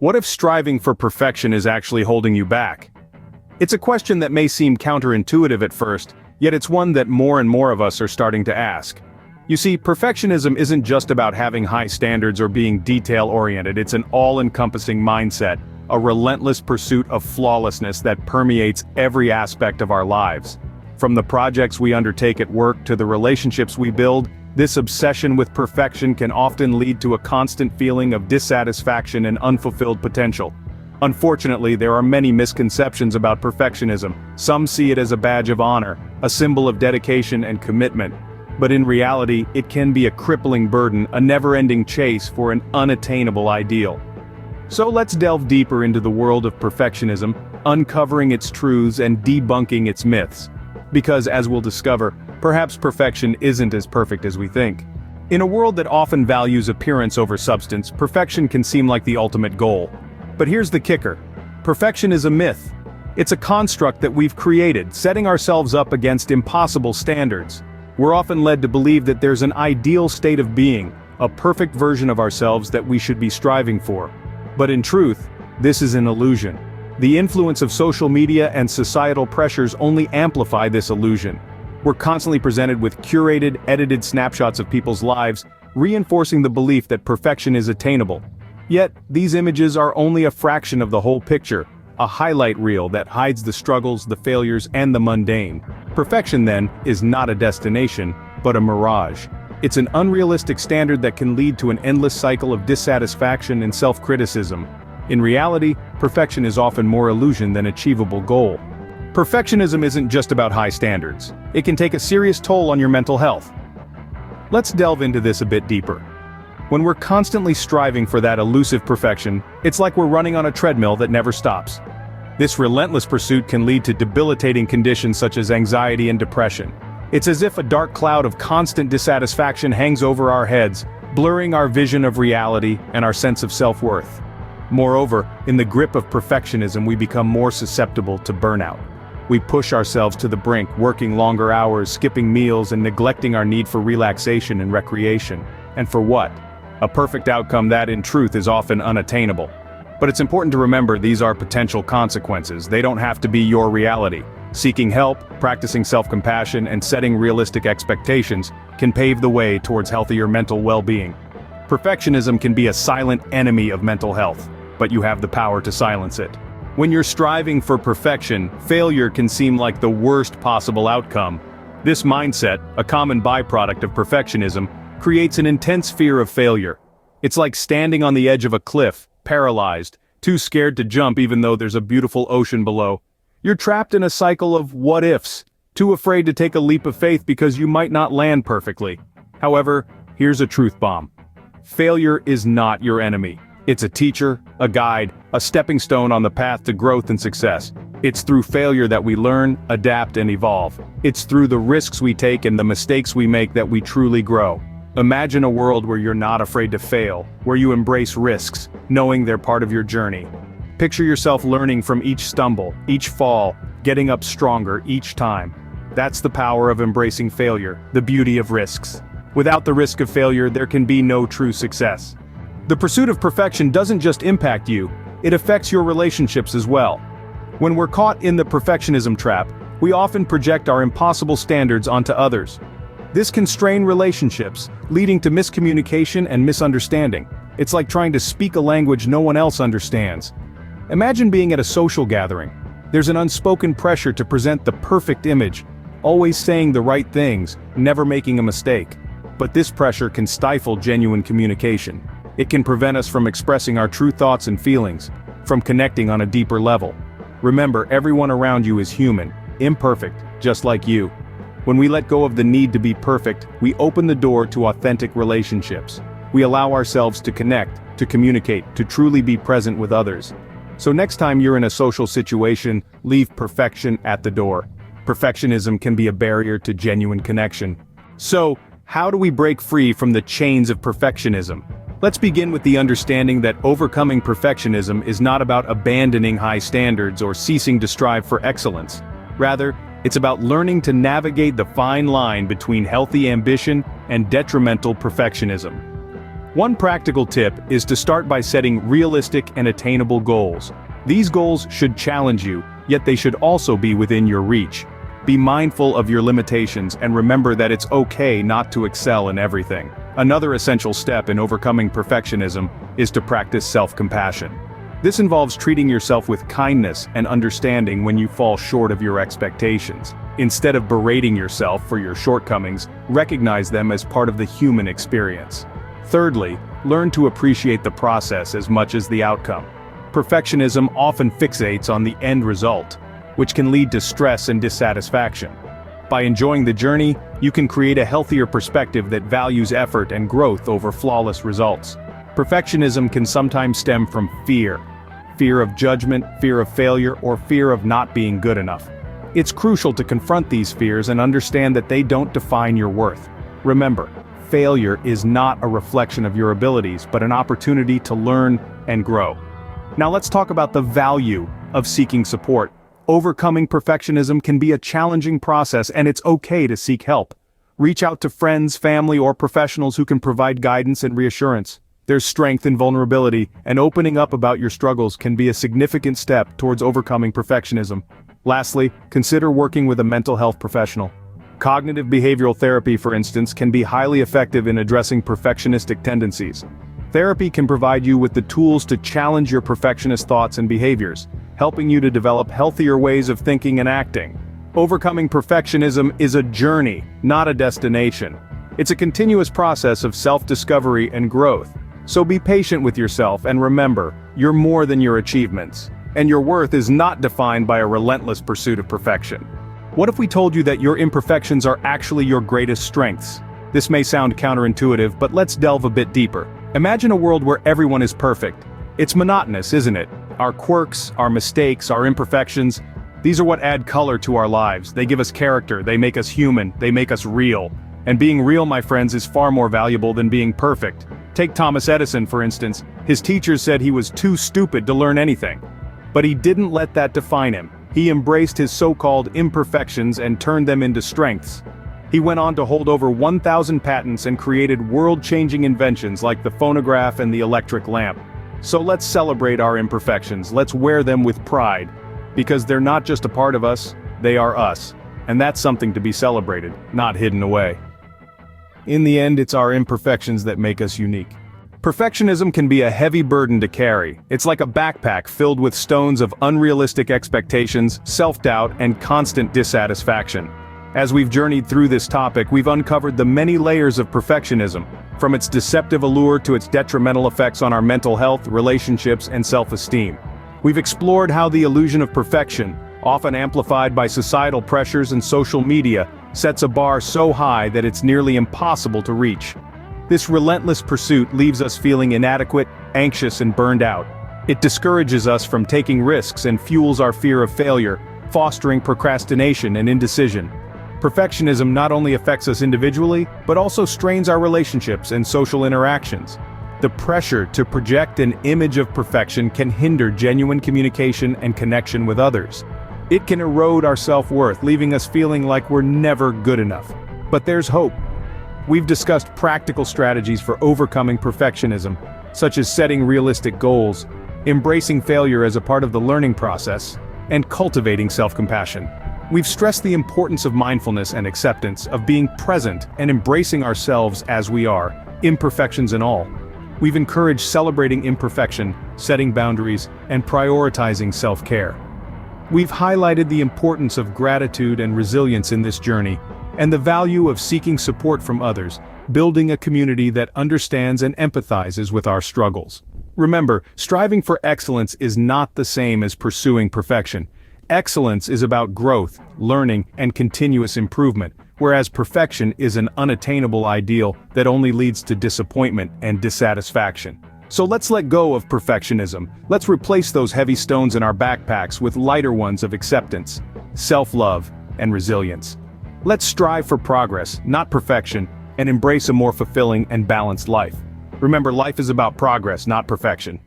What if striving for perfection is actually holding you back? It's a question that may seem counterintuitive at first, yet it's one that more and more of us are starting to ask. You see, perfectionism isn't just about having high standards or being detail-oriented, it's an all-encompassing mindset, a relentless pursuit of flawlessness that permeates every aspect of our lives. From the projects we undertake at work to the relationships we build, this obsession with perfection can often lead to a constant feeling of dissatisfaction and unfulfilled potential. Unfortunately, there are many misconceptions about perfectionism. Some see it as a badge of honor, a symbol of dedication and commitment. But in reality, it can be a crippling burden, a never-ending chase for an unattainable ideal. So let's delve deeper into the world of perfectionism, uncovering its truths and debunking its myths. Because, as we'll discover, perhaps perfection isn't as perfect as we think. In a world that often values appearance over substance, perfection can seem like the ultimate goal. But here's the kicker. Perfection is a myth. It's a construct that we've created, setting ourselves up against impossible standards. We're often led to believe that there's an ideal state of being, a perfect version of ourselves that we should be striving for. But in truth, this is an illusion. The influence of social media and societal pressures only amplify this illusion. We're constantly presented with curated, edited snapshots of people's lives, reinforcing the belief that perfection is attainable. Yet, these images are only a fraction of the whole picture, a highlight reel that hides the struggles, the failures, and the mundane. Perfection, then, is not a destination, but a mirage. It's an unrealistic standard that can lead to an endless cycle of dissatisfaction and self-criticism. In reality, perfection is often more illusion than achievable goal. Perfectionism isn't just about high standards. It can take a serious toll on your mental health. Let's delve into this a bit deeper. When we're constantly striving for that elusive perfection, it's like we're running on a treadmill that never stops. This relentless pursuit can lead to debilitating conditions such as anxiety and depression. It's as if a dark cloud of constant dissatisfaction hangs over our heads, blurring our vision of reality and our sense of self-worth. Moreover, in the grip of perfectionism, we become more susceptible to burnout. We push ourselves to the brink, working longer hours, skipping meals, and neglecting our need for relaxation and recreation. And for what? A perfect outcome that, in truth, is often unattainable. But it's important to remember these are potential consequences. They don't have to be your reality. Seeking help, practicing self-compassion, and setting realistic expectations can pave the way towards healthier mental well-being. Perfectionism can be a silent enemy of mental health, but you have the power to silence it. When you're striving for perfection, failure can seem like the worst possible outcome. This mindset, a common byproduct of perfectionism, creates an intense fear of failure. It's like standing on the edge of a cliff, paralyzed, too scared to jump even though there's a beautiful ocean below. You're trapped in a cycle of what-ifs, too afraid to take a leap of faith because you might not land perfectly. However, here's a truth bomb. Failure is not your enemy. It's a teacher, a guide, a stepping stone on the path to growth and success. It's through failure that we learn, adapt, and evolve. It's through the risks we take and the mistakes we make that we truly grow. Imagine a world where you're not afraid to fail, where you embrace risks, knowing they're part of your journey. Picture yourself learning from each stumble, each fall, getting up stronger each time. That's the power of embracing failure, the beauty of risks. Without the risk of failure, there can be no true success. The pursuit of perfection doesn't just impact you, it affects your relationships as well. When we're caught in the perfectionism trap, we often project our impossible standards onto others. This can strain relationships, leading to miscommunication and misunderstanding. It's like trying to speak a language no one else understands. Imagine being at a social gathering. There's an unspoken pressure to present the perfect image, always saying the right things, never making a mistake. But this pressure can stifle genuine communication. It can prevent us from expressing our true thoughts and feelings, from connecting on a deeper level. Remember, everyone around you is human, imperfect, just like you. When we let go of the need to be perfect, we open the door to authentic relationships. We allow ourselves to connect, to communicate, to truly be present with others. So next time you're in a social situation, leave perfection at the door. Perfectionism can be a barrier to genuine connection. So, how do we break free from the chains of perfectionism? Let's begin with the understanding that overcoming perfectionism is not about abandoning high standards or ceasing to strive for excellence. Rather, it's about learning to navigate the fine line between healthy ambition and detrimental perfectionism. One practical tip is to start by setting realistic and attainable goals. These goals should challenge you, yet they should also be within your reach. Be mindful of your limitations and remember that it's okay not to excel in everything. Another essential step in overcoming perfectionism is to practice self-compassion. This involves treating yourself with kindness and understanding when you fall short of your expectations. Instead of berating yourself for your shortcomings, recognize them as part of the human experience. Thirdly, learn to appreciate the process as much as the outcome. Perfectionism often fixates on the end result, which can lead to stress and dissatisfaction. By enjoying the journey, you can create a healthier perspective that values effort and growth over flawless results. Perfectionism can sometimes stem from fear. Fear of judgment, fear of failure, or fear of not being good enough. It's crucial to confront these fears and understand that they don't define your worth. Remember, failure is not a reflection of your abilities, but an opportunity to learn and grow. Now let's talk about the value of seeking support. Overcoming perfectionism can be a challenging process, and it's okay to seek help. Reach out to friends, family, or professionals who can provide guidance and reassurance. There's strength in vulnerability, and opening up about your struggles can be a significant step towards overcoming perfectionism. Lastly, consider working with a mental health professional. Cognitive behavioral therapy, for instance, can be highly effective in addressing perfectionistic tendencies. Therapy can provide you with the tools to challenge your perfectionist thoughts and behaviors, helping you to develop healthier ways of thinking and acting. Overcoming perfectionism is a journey, not a destination. It's a continuous process of self-discovery and growth. So be patient with yourself and remember, you're more than your achievements. And your worth is not defined by a relentless pursuit of perfection. What if we told you that your imperfections are actually your greatest strengths? This may sound counterintuitive, but let's delve a bit deeper. Imagine a world where everyone is perfect. It's monotonous, isn't it? Our quirks, our mistakes, our imperfections, these are what add color to our lives. They give us character, they make us human, they make us real. And being real, my friends, is far more valuable than being perfect. Take Thomas Edison, for instance. His teachers said he was too stupid to learn anything. But he didn't let that define him. He embraced his so-called imperfections and turned them into strengths. He went on to hold over 1,000 patents and created world-changing inventions like the phonograph and the electric lamp. So let's celebrate our imperfections, let's wear them with pride. Because they're not just a part of us, they are us. And that's something to be celebrated, not hidden away. In the end, it's our imperfections that make us unique. Perfectionism can be a heavy burden to carry. It's like a backpack filled with stones of unrealistic expectations, self-doubt, and constant dissatisfaction. As we've journeyed through this topic, we've uncovered the many layers of perfectionism, from its deceptive allure to its detrimental effects on our mental health, relationships, and self-esteem. We've explored how the illusion of perfection, often amplified by societal pressures and social media, sets a bar so high that it's nearly impossible to reach. This relentless pursuit leaves us feeling inadequate, anxious, and burned out. It discourages us from taking risks and fuels our fear of failure, fostering procrastination and indecision. Perfectionism not only affects us individually, but also strains our relationships and social interactions. The pressure to project an image of perfection can hinder genuine communication and connection with others. It can erode our self-worth, leaving us feeling like we're never good enough. But there's hope. We've discussed practical strategies for overcoming perfectionism, such as setting realistic goals, embracing failure as a part of the learning process, and cultivating self-compassion. We've stressed the importance of mindfulness and acceptance, of being present and embracing ourselves as we are, imperfections and all. We've encouraged celebrating imperfection, setting boundaries, and prioritizing self-care. We've highlighted the importance of gratitude and resilience in this journey, and the value of seeking support from others, building a community that understands and empathizes with our struggles. Remember, striving for excellence is not the same as pursuing perfection. Excellence is about growth, learning, and continuous improvement, whereas perfection is an unattainable ideal that only leads to disappointment and dissatisfaction. So let's let go of perfectionism. Let's replace those heavy stones in our backpacks with lighter ones of acceptance, self-love, and resilience. Let's strive for progress, not perfection, and embrace a more fulfilling and balanced life. Remember, life is about progress, not perfection.